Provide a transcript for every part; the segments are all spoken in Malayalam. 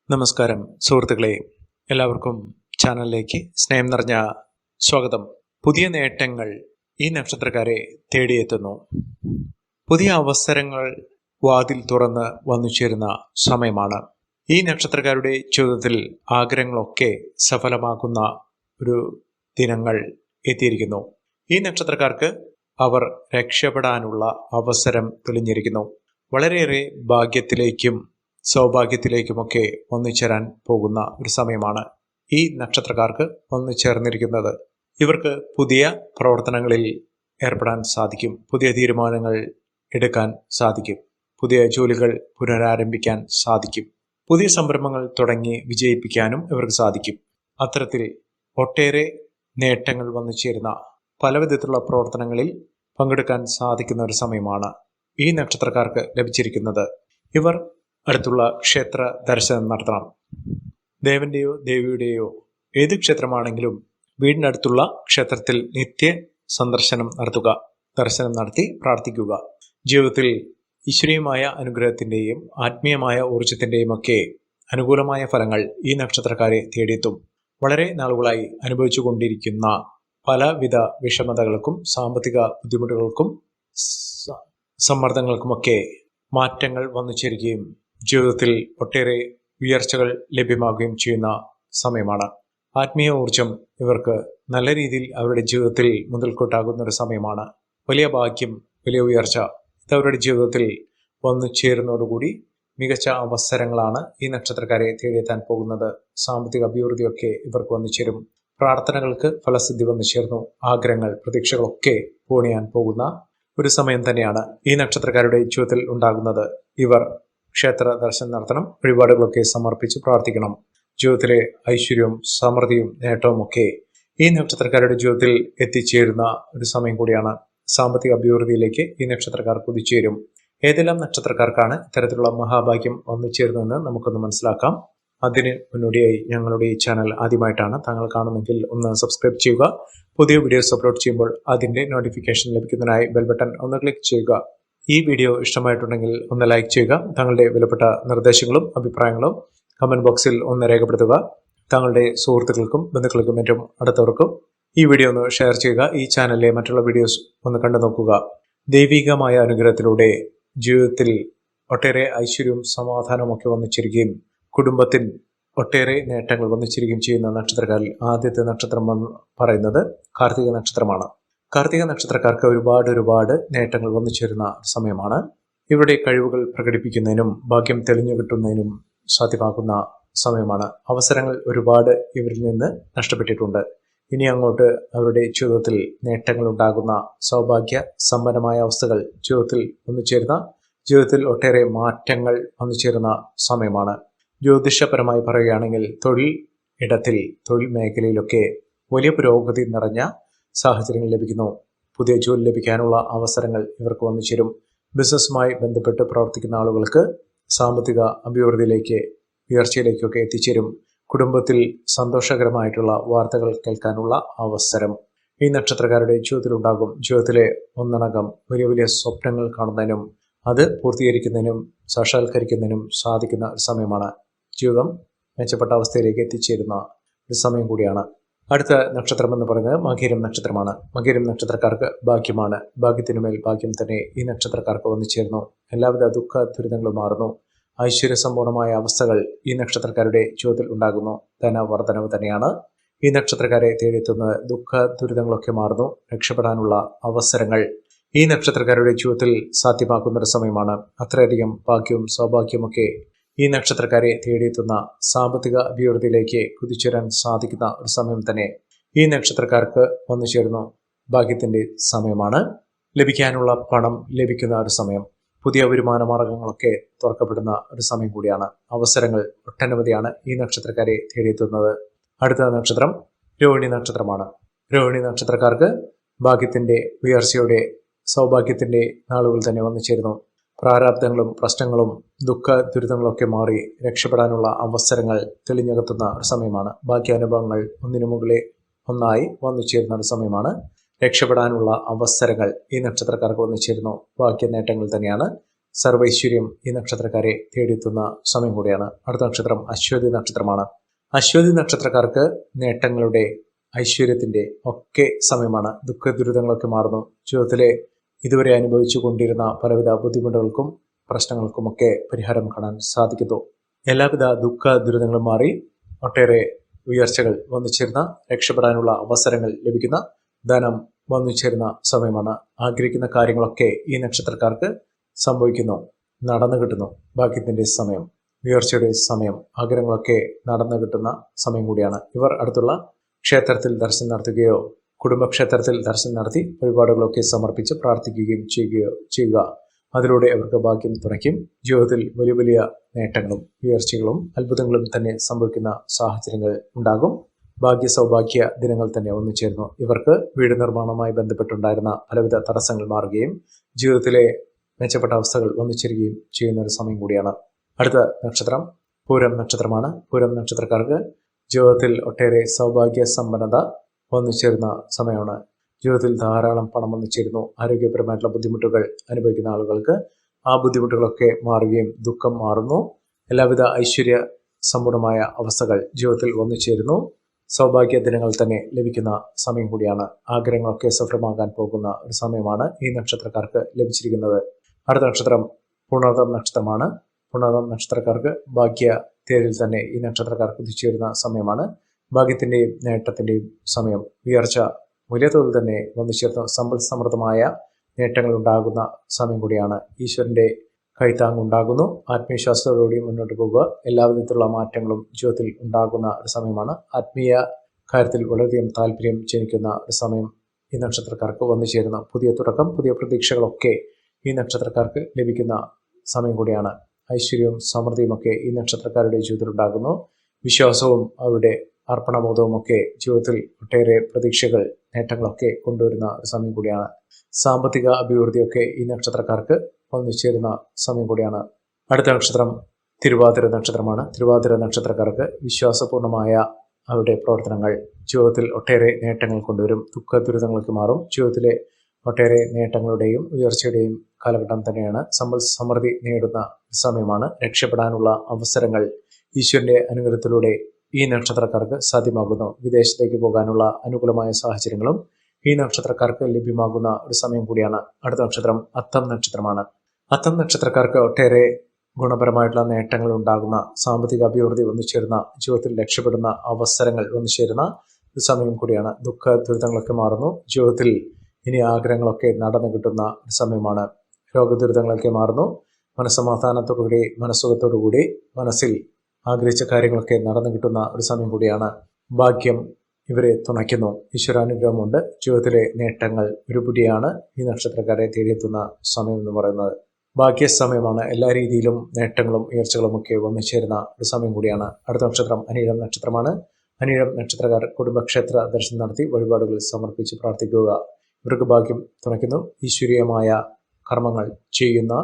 നമസ്കാരം സുഹൃത്തുക്കളെ, എല്ലാവർക്കും ചാനലിലേക്ക് സ്നേഹം നിറഞ്ഞ സ്വാഗതം. പുതിയ നേട്ടങ്ങൾ ഈ നക്ഷത്രക്കാരെ തേടിയെത്തുന്നു. പുതിയ അവസരങ്ങൾ വാതിൽ തുറന്ന് വന്നു ചേരുന്ന സമയമാണ്. ഈ നക്ഷത്രക്കാരുടെ ജീവിതത്തിൽ ആഗ്രഹങ്ങളൊക്കെ സഫലമാക്കുന്ന ഒരു ദിനങ്ങൾ എത്തിയിരിക്കുന്നു. ഈ നക്ഷത്രക്കാർക്ക് അവർ രക്ഷപ്പെടാനുള്ള അവസരം തെളിഞ്ഞിരിക്കുന്നു. വളരെയേറെ ഭാഗ്യത്തിലേക്കും സൗഭാഗ്യത്തിലേക്കുമൊക്കെ ഒന്നുചേരാൻ പോകുന്ന ഒരു സമയമാണ് ഈ നക്ഷത്രക്കാർക്ക് വന്നു ചേർന്നിരിക്കുന്നത്. ഇവർക്ക് പുതിയ പ്രവർത്തനങ്ങളിൽ ഏർപ്പെടാൻ സാധിക്കും. പുതിയ തീരുമാനങ്ങൾ എടുക്കാൻ സാധിക്കും. പുതിയ ജോലികൾ പുനരാരംഭിക്കാൻ സാധിക്കും. പുതിയ സംരംഭങ്ങൾ തുടങ്ങി വിജയിപ്പിക്കാനും ഇവർക്ക് സാധിക്കും. അത്തരത്തിൽ ഒട്ടേറെ നേട്ടങ്ങൾ വന്നു ചേരുന്ന പലവിധത്തിലുള്ള പ്രവർത്തനങ്ങളിൽ പങ്കെടുക്കാൻ സാധിക്കുന്ന ഒരു സമയമാണ് ഈ നക്ഷത്രക്കാർക്ക് ലഭിച്ചിരിക്കുന്നത്. ഇവർ അടുത്തുള്ള ക്ഷേത്ര ദർശനം നടത്തണം. ദേവന്റെയോ ദേവിയുടെയോ ഏത് ക്ഷേത്രമാണെങ്കിലും വീടിനടുത്തുള്ള ക്ഷേത്രത്തിൽ നിത്യ സന്ദർശനം നടത്തുക. ദർശനം നടത്തി പ്രാർത്ഥിക്കുക. ജീവിതത്തിൽ ഈശ്വരീയമായ അനുഗ്രഹത്തിന്റെയും ആത്മീയമായ ഊർജത്തിന്റെയും ഒക്കെ അനുകൂലമായ ഫലങ്ങൾ ഈ നക്ഷത്രക്കാരെ തേടിയെത്തും. വളരെ നാളുകളായി അനുഭവിച്ചു കൊണ്ടിരിക്കുന്ന പലവിധ വിഷമതകൾക്കും സാമ്പത്തിക ബുദ്ധിമുട്ടുകൾക്കും സമ്മർദ്ദങ്ങൾക്കുമൊക്കെ മാറ്റങ്ങൾ വന്നു ചേരുകയും ജീവിതത്തിൽ ഒട്ടേറെ ഉയർച്ചകൾ ലഭ്യമാകുകയും ചെയ്യുന്ന സമയമാണ്. ആത്മീയ ഊർജം ഇവർക്ക് നല്ല രീതിയിൽ അവരുടെ ജീവിതത്തിൽ മുതൽക്കൂട്ടാകുന്ന ഒരു സമയമാണ്. വലിയ ഭാഗ്യം, വലിയ ഉയർച്ച ഇത് അവരുടെ ജീവിതത്തിൽ വന്നു ചേരുന്നതോടുകൂടി മികച്ച അവസരങ്ങളാണ് ഈ നക്ഷത്രക്കാരെ തേടിയെത്താൻ പോകുന്നത്. സാമ്പത്തിക അഭിവൃദ്ധിയൊക്കെ ഇവർക്ക് വന്നു ചേരും. പ്രാർത്ഥനകൾക്ക് ഫലസിദ്ധി വന്നു ചേർന്നു. ആഗ്രഹങ്ങൾ, പ്രതീക്ഷകളൊക്കെ പൂണിയാൻ പോകുന്ന ഒരു സമയം തന്നെയാണ് ഈ നക്ഷത്രക്കാരുടെ ജീവിതത്തിൽ ഉണ്ടാകുന്നത്. ഇവർ ക്ഷേത്ര ദർശനം നടത്തണം. വഴിപാടുകളൊക്കെ സമർപ്പിച്ച് പ്രാർത്ഥിക്കണം. ജീവിതത്തിലെ ഐശ്വര്യവും സമൃദ്ധിയും നേട്ടവും ഒക്കെ ഈ നക്ഷത്രക്കാരുടെ ജീവിതത്തിൽ എത്തിച്ചേരുന്ന ഒരു സമയം കൂടിയാണ്. സാമ്പത്തിക അഭിവൃദ്ധിയിലേക്ക് ഈ നക്ഷത്രക്കാർ കുതിച്ചേരും. ഏതെല്ലാം നക്ഷത്രക്കാർക്കാണ് ഇത്തരത്തിലുള്ള മഹാഭാഗ്യം വന്നു ചേരുന്നതെന്ന് നമുക്കൊന്ന് മനസ്സിലാക്കാം. അതിന് മുന്നോടിയായി ഞങ്ങളുടെ ഈ ചാനൽ ആദ്യമായിട്ടാണ് താങ്കൾ കാണുന്നെങ്കിൽ ഒന്ന് സബ്സ്ക്രൈബ് ചെയ്യുക. പുതിയ വീഡിയോസ് അപ്ലോഡ് ചെയ്യുമ്പോൾ അതിന്റെ നോട്ടിഫിക്കേഷൻ ലഭിക്കുന്നതിനായി ബെൽ ബട്ടൺ ഒന്ന് ക്ലിക്ക് ചെയ്യുക. ഈ വീഡിയോ ഇഷ്ടമായിട്ടുണ്ടെങ്കിൽ ഒന്ന് ലൈക്ക് ചെയ്യുക. താങ്കളുടെ വിലപ്പെട്ട നിർദ്ദേശങ്ങളും അഭിപ്രായങ്ങളും കമന്റ് ബോക്സിൽ ഒന്ന് രേഖപ്പെടുത്തുക. താങ്കളുടെ സുഹൃത്തുക്കൾക്കും ബന്ധുക്കൾക്കും ഏറ്റവും അടുത്തവർക്കും ഈ വീഡിയോ ഒന്ന് ഷെയർ ചെയ്യുക. ഈ ചാനലിലെ മറ്റുള്ള വീഡിയോസ് ഒന്ന് കണ്ടു നോക്കുക. ദൈവികമായ അനുഗ്രഹത്തിലൂടെ ജീവിതത്തിൽ ഒട്ടേറെ ഐശ്വര്യവും സമാധാനവും ഒക്കെ വന്നു ചേരുകയും കുടുംബത്തിൽ ഒട്ടേറെ നേട്ടങ്ങൾ വന്നു ചേരുകയും ചെയ്യുന്ന നക്ഷത്രക്കാരിൽ ആദ്യത്തെ നക്ഷത്രം പറയുന്നത് കാർത്തിക നക്ഷത്രമാണ്. കാർത്തിക നക്ഷത്രക്കാർക്ക് ഒരുപാട് നേട്ടങ്ങൾ വന്നു ചേരുന്ന സമയമാണ്. ഇവരുടെ കഴിവുകൾ പ്രകടിപ്പിക്കുന്നതിനും ഭാഗ്യം തെളിഞ്ഞു കിട്ടുന്നതിനും സാധ്യമാകുന്ന സമയമാണ്. അവസരങ്ങൾ ഒരുപാട് ഇവരിൽ നിന്ന് നഷ്ടപ്പെട്ടിട്ടുണ്ട്. ഇനി അങ്ങോട്ട് അവരുടെ ജീവിതത്തിൽ നേട്ടങ്ങൾ ഉണ്ടാകുന്ന സൗഭാഗ്യ സമ്പന്നമായ അവസ്ഥകൾ ജീവിതത്തിൽ വന്നു ചേരുന്ന ജീവിതത്തിൽ ഒട്ടേറെ മാറ്റങ്ങൾ വന്നു ചേരുന്ന സമയമാണ്. ജ്യോതിഷപരമായി പറയുകയാണെങ്കിൽ തൊഴിൽ ഇടത്തിൽ തൊഴിൽ മേഖലയിലൊക്കെ വലിയ പുരോഗതി നിറഞ്ഞ സാഹചര്യങ്ങൾ ലഭിക്കുന്നു. പുതിയ ജോലി ലഭിക്കാനുള്ള അവസരങ്ങൾ ഇവർക്ക് വന്നു ചേരും. ബിസിനസ്സുമായി ബന്ധപ്പെട്ട് പ്രവർത്തിക്കുന്ന ആളുകൾക്ക് സാമ്പത്തിക അഭിവൃദ്ധിയിലേക്ക് ഉയർച്ചയിലേക്കൊക്കെ എത്തിച്ചേരും. കുടുംബത്തിൽ സന്തോഷകരമായിട്ടുള്ള വാർത്തകൾ കേൾക്കാനുള്ള അവസരം ഈ നക്ഷത്രക്കാരുടെ ജീവിതത്തിലുണ്ടാകും. ജീവിതത്തിലെ ഒന്നടങ്കം വലിയ വലിയ സ്വപ്നങ്ങൾ കാണുന്നതിനും അത് പൂർത്തീകരിക്കുന്നതിനും സാക്ഷാത്കരിക്കുന്നതിനും സാധിക്കുന്ന ഒരു സമയമാണ്. ജീവിതം മെച്ചപ്പെട്ട അവസ്ഥയിലേക്ക് എത്തിച്ചേരുന്ന ഒരു സമയം കൂടിയാണ്. അടുത്ത നക്ഷത്രം എന്ന് പറയുന്നത് മകീരം നക്ഷത്രമാണ്. മകീരം നക്ഷത്രക്കാർക്ക് ഭാഗ്യമാണ്. ഭാഗ്യത്തിനുമേൽ ഭാഗ്യം തന്നെ ഈ നക്ഷത്രക്കാർക്ക് വന്നു ചേർന്നു. എല്ലാവിധ ദുഃഖ ദുരിതങ്ങളും മാറുന്നു. ഐശ്വര്യസമ്പൂർണമായ അവസ്ഥകൾ ഈ നക്ഷത്രക്കാരുടെ ജീവിതത്തിൽ ഉണ്ടാകുന്നു. ധനവർദ്ധനവ് തന്നെയാണ് ഈ നക്ഷത്രക്കാരെ തേടിയെത്തുന്നത്. ദുഃഖ ദുരിതങ്ങളൊക്കെ മാറുന്നു. രക്ഷപ്പെടാനുള്ള അവസരങ്ങൾ ഈ നക്ഷത്രക്കാരുടെ ജീവിതത്തിൽ സാധ്യമാക്കുന്ന ഒരു സമയമാണ്. അത്രയധികം ഭാഗ്യവും സൗഭാഗ്യമൊക്കെ ഈ നക്ഷത്രക്കാരെ തേടിയെത്തുന്ന സാമ്പത്തിക അഭിവൃദ്ധിയിലേക്ക് കുതിച്ചുവരാൻ സാധിക്കുന്ന ഒരു സമയം തന്നെ ഈ നക്ഷത്രക്കാർക്ക് വന്നു ചേരുന്നു. ഭാഗ്യത്തിന്റെ സമയമാണ്. ലഭിക്കാനുള്ള പണം ലഭിക്കുന്ന ഒരു സമയം. പുതിയ വരുമാന മാർഗങ്ങളൊക്കെ തുറക്കപ്പെടുന്ന ഒരു സമയം കൂടിയാണ്. അവസരങ്ങൾ ഒട്ടനവധിയാണ് ഈ നക്ഷത്രക്കാരെ തേടിയെത്തുന്നത്. അടുത്ത നക്ഷത്രം രോഹിണി നക്ഷത്രമാണ്. രോഹിണി നക്ഷത്രക്കാർക്ക് ഭാഗ്യത്തിന്റെ ഉയർച്ചയുടെ സൗഭാഗ്യത്തിന്റെ നാളുകൾ തന്നെ വന്നു ചേരുന്നു. പ്രാരാബ്ദങ്ങളും പ്രശ്നങ്ങളും ദുഃഖ ദുരിതങ്ങളൊക്കെ മാറി രക്ഷപ്പെടാനുള്ള അവസരങ്ങൾ തെളിഞ്ഞകത്തുന്ന ഒരു സമയമാണ്. ഭാഗ്യാനുഭവങ്ങൾ ഒന്നിനു മുകളിൽ ഒന്നായി വന്നു ചേരുന്ന ഒരു സമയമാണ്. രക്ഷപ്പെടാനുള്ള അവസരങ്ങൾ ഈ നക്ഷത്രക്കാർക്ക് വന്നു ചേരുന്നു. ഭാഗ്യ നേട്ടങ്ങൾ തന്നെയാണ്. സർവൈശ്വര്യം ഈ നക്ഷത്രക്കാരെ തേടിയെത്തുന്ന സമയം കൂടിയാണ്. അടുത്ത നക്ഷത്രം അശ്വതി നക്ഷത്രമാണ്. അശ്വതി നക്ഷത്രക്കാർക്ക് നേട്ടങ്ങളുടെ, ഐശ്വര്യത്തിന്റെ ഒക്കെ സമയമാണ്. ദുഃഖ ദുരിതങ്ങളൊക്കെ മാറുന്നു. ജീവിതത്തിലെ ഇതുവരെ അനുഭവിച്ചു കൊണ്ടിരുന്ന പലവിധ ബുദ്ധിമുട്ടുകൾക്കും പ്രശ്നങ്ങൾക്കുമൊക്കെ പരിഹാരം കാണാൻ സാധിക്കുന്നു. എല്ലാവിധ ദുഃഖ ദുരിതങ്ങളും മാറി ഒട്ടേറെ ഉയർച്ചകൾ വന്നു ചേർന്ന, രക്ഷപ്പെടാനുള്ള അവസരങ്ങൾ ലഭിക്കുന്ന, ധനം വന്നു ചേരുന്ന സമയമാണ്. ആഗ്രഹിക്കുന്ന കാര്യങ്ങളൊക്കെ ഈ നക്ഷത്രക്കാർക്ക് സംഭവിക്കുന്നു, നടന്നു കിട്ടുന്നു. ഭാഗ്യത്തിന്റെ സമയം, ഉയർച്ചയുടെ സമയം, ആഗ്രഹങ്ങളൊക്കെ നടന്നു കിട്ടുന്ന സമയം കൂടിയാണ്. ഇവർ അടുത്തുള്ള ക്ഷേത്രത്തിൽ ദർശനം നടത്തുകയോ കുടുംബക്ഷേത്രത്തിൽ ദർശനം നടത്തി വഴിപാടുകളൊക്കെ സമർപ്പിച്ച് പ്രാർത്ഥിക്കുകയും ചെയ്യുക. അതിലൂടെ അവർക്ക് ഭാഗ്യം തുണയ്ക്കും. ജീവിതത്തിൽ വലിയ വലിയ നേട്ടങ്ങളും ഉയർച്ചകളും അത്ഭുതങ്ങളും തന്നെ സംഭവിക്കുന്ന സാഹചര്യങ്ങൾ ഉണ്ടാകും. ഭാഗ്യ സൗഭാഗ്യ ദിനങ്ങൾ തന്നെ വന്നു ചേർന്നു. ഇവർക്ക് വീട് നിർമ്മാണവുമായി ബന്ധപ്പെട്ടുണ്ടായിരുന്ന പലവിധ തടസ്സങ്ങൾ മാറുകയും ജീവിതത്തിലെ മെച്ചപ്പെട്ട അവസ്ഥകൾ വന്നു ചേരുകയും ചെയ്യുന്ന ഒരു സമയം കൂടിയാണ്. അടുത്ത നക്ഷത്രം പൂരം നക്ഷത്രമാണ്. പൂരം നക്ഷത്രക്കാർക്ക് ജീവിതത്തിൽ ഒട്ടേറെ സൗഭാഗ്യ സമ്പന്നത വന്നു ചേരുന്ന സമയമാണ്. ജീവിതത്തിൽ ധാരാളം പണം വന്നു ചേരുന്നു. ആരോഗ്യപരമായിട്ടുള്ള ബുദ്ധിമുട്ടുകൾ അനുഭവിക്കുന്ന ആളുകൾക്ക് ആ ബുദ്ധിമുട്ടുകളൊക്കെ മാറുകയും ദുഃഖം മാറുന്നു. എല്ലാവിധ ഐശ്വര്യ സമ്പൂർണമായ അവസ്ഥകൾ ജീവിതത്തിൽ വന്നു ചേരുന്നു. സൗഭാഗ്യ ദിനങ്ങൾ തന്നെ ലഭിക്കുന്ന സമയം കൂടിയാണ്. ആഗ്രഹങ്ങളൊക്കെ സഫലമാകാൻ പോകുന്ന ഒരു സമയമാണ് ഈ നക്ഷത്രക്കാർക്ക് ലഭിച്ചിരിക്കുന്നത്. അടുത്ത നക്ഷത്രം പുണർതം നക്ഷത്രമാണ്. പുണർതം നക്ഷത്രക്കാർക്ക് ഭാഗ്യ തേരിൽ തന്നെ ഈ നക്ഷത്രക്കാർക്ക് കുതിച്ചുവരുന്ന സമയമാണ്. ഭാഗ്യത്തിന്റെയും നേട്ടത്തിന്റെയും സമയം. ഉയർച്ച വലിയ തോതിൽ തന്നെ വന്നു ചേർന്ന് സമ്പൽ സമൃദ്ധമായ നേട്ടങ്ങൾ ഉണ്ടാകുന്ന സമയം കൂടിയാണ്. ഈശ്വരന്റെ കൈത്താങ് ഉണ്ടാകുന്നു. ആത്മവിശ്വാസത്തോടുകൂടി മുന്നോട്ട് പോകുക. എല്ലാവിധത്തിലുള്ള മാറ്റങ്ങളും ജീവിതത്തിൽ ഉണ്ടാകുന്ന ഒരു സമയമാണ്. ആത്മീയ കാര്യത്തിൽ വളരെയധികം താല്പര്യം ജനിക്കുന്ന ഒരു സമയം ഈ നക്ഷത്രക്കാർക്ക് വന്നു ചേരുന്ന പുതിയ തുടക്കം, പുതിയ പ്രതീക്ഷകളൊക്കെ ഈ നക്ഷത്രക്കാർക്ക് ലഭിക്കുന്ന സമയം കൂടിയാണ്. ഐശ്വര്യവും സമൃദ്ധിയുമൊക്കെ ഈ നക്ഷത്രക്കാരുടെ ജീവിതത്തിൽ ഉണ്ടാകുന്നു. വിശ്വാസവും അവരുടെ അർപ്പണബോധവും ഒക്കെ ജീവിതത്തിൽ ഒട്ടേറെ പ്രതീക്ഷകൾ, നേട്ടങ്ങളൊക്കെ കൊണ്ടുവരുന്ന ഒരു സമയം കൂടിയാണ്. സാമ്പത്തിക അഭിവൃദ്ധിയൊക്കെ ഈ നക്ഷത്രക്കാർക്ക് വന്നു ചേരുന്ന സമയം കൂടിയാണ്. അടുത്ത നക്ഷത്രം തിരുവാതിര നക്ഷത്രമാണ്. തിരുവാതിര നക്ഷത്രക്കാർക്ക് വിശ്വാസപൂർണമായ അവരുടെ പ്രവർത്തനങ്ങൾ ജീവിതത്തിൽ ഒട്ടേറെ നേട്ടങ്ങൾ കൊണ്ടുവരും. ദുഃഖ ദുരിതങ്ങൾക്ക് മാറും. ജീവിതത്തിലെ ഒട്ടേറെ നേട്ടങ്ങളുടെയും ഉയർച്ചയുടെയും കാലഘട്ടം തന്നെയാണ്. സമ്പൽ സമൃദ്ധി നേടുന്ന സമയമാണ്. രക്ഷപ്പെടാനുള്ള അവസരങ്ങൾ ഈശ്വരന്റെ അനുഗ്രഹത്തിലൂടെ ഈ നക്ഷത്രക്കാർക്ക് സാധ്യമാകുന്നു. വിദേശത്തേക്ക് പോകാനുള്ള അനുകൂലമായ സാഹചര്യങ്ങളും ഈ നക്ഷത്രക്കാർക്ക് ലഭ്യമാകുന്ന ഒരു സമയം കൂടിയാണ്. അടുത്ത നക്ഷത്രം അത്തം നക്ഷത്രമാണ്. അത്തം നക്ഷത്രക്കാർക്ക് ഒട്ടേറെ ഗുണപരമായിട്ടുള്ള നേട്ടങ്ങൾ ഉണ്ടാകുന്ന, സാമ്പത്തിക അഭിവൃദ്ധി വന്നു ചേരുന്ന, ജീവിതത്തിൽ രക്ഷപ്പെടുന്ന അവസരങ്ങൾ വന്നു ചേരുന്ന ഒരു സമയം കൂടിയാണ്. ദുഃഖ ദുരിതങ്ങളൊക്കെ മാറുന്നു. ജീവിതത്തിൽ ഇനി ആഗ്രഹങ്ങളൊക്കെ നടന്നു കിട്ടുന്ന ഒരു സമയമാണ്. രോഗദുരിതങ്ങളൊക്കെ മാറുന്നു. മനസ്സമാധാനത്തോടുകൂടി, മനസ്സുഖത്തോടുകൂടി മനസ്സിൽ ആഗ്രഹിച്ച കാര്യങ്ങളൊക്കെ നടന്നു കിട്ടുന്ന ഒരു സമയം കൂടിയാണ്. ഭാഗ്യം ഇവരെ തുണയ്ക്കുന്നു. ഈശ്വരാനുഗ്രഹമുണ്ട്. ജീവിതത്തിലെ നേട്ടങ്ങൾ ഒരുപിടിയാണ് ഈ നക്ഷത്രക്കാരെ തേടിയെത്തുന്ന സമയം എന്ന് പറയുന്നത്. ഭാഗ്യസമയമാണ്. എല്ലാ രീതിയിലും നേട്ടങ്ങളും ഉയർച്ചകളും ഒക്കെ വന്നു ചേരുന്ന ഒരു സമയം കൂടിയാണ്. അടുത്ത നക്ഷത്രം അനിഴം നക്ഷത്രമാണ്. അനിഴം നക്ഷത്രക്കാർ കുടുംബക്ഷേത്ര ദർശനം നടത്തി വഴിപാടുകൾ സമർപ്പിച്ച് പ്രാർത്ഥിക്കുക. ഇവർക്ക് ഭാഗ്യം തുണയ്ക്കുന്നു. ഈശ്വരീയമായ കർമ്മങ്ങൾ ചെയ്യുന്ന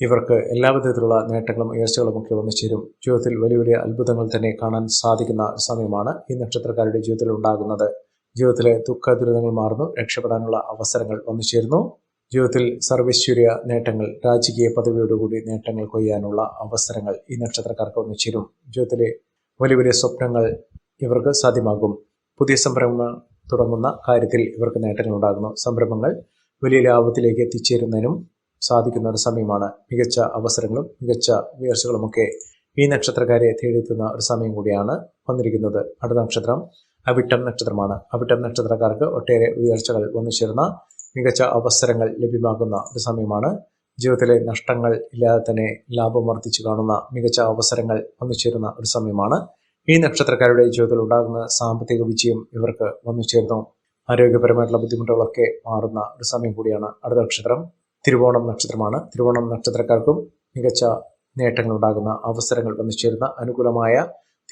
ഇവർക്ക് എല്ലാവിധത്തിലുള്ള നേട്ടങ്ങളും ഉയർച്ചകളും ഒക്കെ വന്നു ചേരും. ജീവിതത്തിൽ വലിയ വലിയ അത്ഭുതങ്ങൾ തന്നെ കാണാൻ സാധിക്കുന്ന സമയമാണ് ഈ നക്ഷത്രക്കാരുടെ ജീവിതത്തിൽ ഉണ്ടാകുന്നത്. ജീവിതത്തിലെ ദുഃഖ ദുരിതങ്ങൾ മാറുന്നു. രക്ഷപ്പെടാനുള്ള അവസരങ്ങൾ വന്നു ചേരുന്നു. ജീവിതത്തിൽ സർവൈശ്വര്യ നേട്ടങ്ങൾ, രാജകീയ പദവിയോടുകൂടി നേട്ടങ്ങൾ കൊയ്യാനുള്ള അവസരങ്ങൾ ഈ നക്ഷത്രക്കാർക്ക് വന്നു ചേരും. ജീവിതത്തിലെ വലിയ വലിയ സ്വപ്നങ്ങൾ ഇവർക്ക് സാധ്യമാകും. പുതിയ സംരംഭങ്ങൾ തുടങ്ങുന്ന കാര്യത്തിൽ ഇവർക്ക് നേട്ടങ്ങൾ ഉണ്ടാകുന്നു. സംരംഭങ്ങൾ വലിയ ലാഭത്തിലേക്ക് എത്തിച്ചേരുന്നതിനും സാധിക്കുന്ന ഒരു സമയമാണ്. മികച്ച അവസരങ്ങളും മികച്ച ഉയർച്ചകളുമൊക്കെ ഈ നക്ഷത്രക്കാരെ തേടിയെത്തുന്ന ഒരു സമയം കൂടിയാണ് വന്നിരിക്കുന്നത്. അടുത്ത നക്ഷത്രം അവിട്ടം നക്ഷത്രമാണ്. അവിട്ടം നക്ഷത്രക്കാർക്ക് ഒട്ടേറെ ഉയർച്ചകൾ വന്നു ചേർന്ന മികച്ച അവസരങ്ങൾ ലഭ്യമാകുന്ന ഒരു സമയമാണ്. ജീവിതത്തിലെ നഷ്ടങ്ങൾ ഇല്ലാതെ തന്നെ ലാഭം വർദ്ധിച്ചു കാണുന്ന മികച്ച അവസരങ്ങൾ വന്നു ചേരുന്ന ഒരു സമയമാണ്. ഈ നക്ഷത്രക്കാരുടെ ജീവിതത്തിൽ ഉണ്ടാകുന്ന സാമ്പത്തിക വിജയം ഇവർക്ക് വന്നു ചേർന്നു. ആരോഗ്യപരമായിട്ടുള്ള ബുദ്ധിമുട്ടുകളൊക്കെ മാറുന്ന ഒരു സമയം കൂടിയാണ്. അടുത്ത നക്ഷത്രം തിരുവോണം നക്ഷത്രമാണ്. തിരുവോണം നക്ഷത്രക്കാർക്കും മികച്ച നേട്ടങ്ങൾ ഉണ്ടാകുന്ന, അവസരങ്ങൾ വന്നു ചേരുന്ന, അനുകൂലമായ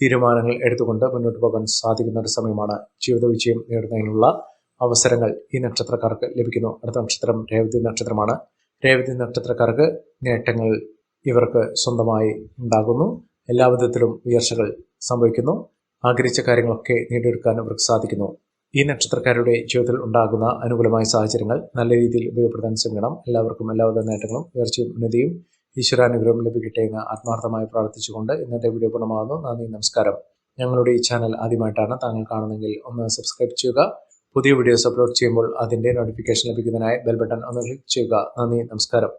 തീരുമാനങ്ങൾ എടുത്തുകൊണ്ട് മുന്നോട്ട് പോകാൻ സാധിക്കുന്ന ഒരു സമയമാണ്. ജീവിത വിജയം നേടുന്നതിനുള്ള അവസരങ്ങൾ ഈ നക്ഷത്രക്കാർക്ക് ലഭിക്കുന്നു. അടുത്ത നക്ഷത്രം രേവതി നക്ഷത്രമാണ്. രേവതി നക്ഷത്രക്കാർക്ക് നേട്ടങ്ങൾ ഇവർക്ക് സ്വന്തമായി ഉണ്ടാകുന്നു. എല്ലാവിധത്തിലും ഉയർച്ചകൾ സംഭവിക്കുന്നു. ആഗ്രഹിച്ച കാര്യങ്ങളൊക്കെ നേടിയെടുക്കാൻ ഇവർക്ക് സാധിക്കുന്നു. ഈ നക്ഷത്രക്കാരുടെ ജീവിതത്തിൽ ഉണ്ടാകുന്ന അനുകൂലമായ സാഹചര്യങ്ങൾ നല്ല രീതിയിൽ ഉപയോഗപ്പെടുത്താൻ ശ്രമിക്കണം. എല്ലാവർക്കും എല്ലാവിധ നേട്ടങ്ങളും ഉയർച്ചയും ഉന്നതിയും ഈശ്വരാനുഗ്രഹം ലഭിക്കട്ടെ എന്ന് ആത്മാർത്ഥമായി പ്രാർത്ഥിച്ചുകൊണ്ട് ഇന്നത്തെ വീഡിയോ പൂർണ്ണമാകുന്നു. നന്ദി, നമസ്കാരം. ഞങ്ങളുടെ ഈ ചാനൽ ആദ്യമായിട്ടാണ് താങ്കൾ കാണുന്നതെങ്കിൽ ഒന്ന് സബ്സ്ക്രൈബ് ചെയ്യുക. പുതിയ വീഡിയോസ് അപ്ലോഡ് ചെയ്യുമ്പോൾ അതിൻ്റെ നോട്ടിഫിക്കേഷൻ ലഭിക്കുന്നതിനായി ബെൽ ബട്ടൺ ഒന്ന് ക്ലിക്ക് ചെയ്യുക. നന്ദി, നമസ്കാരം.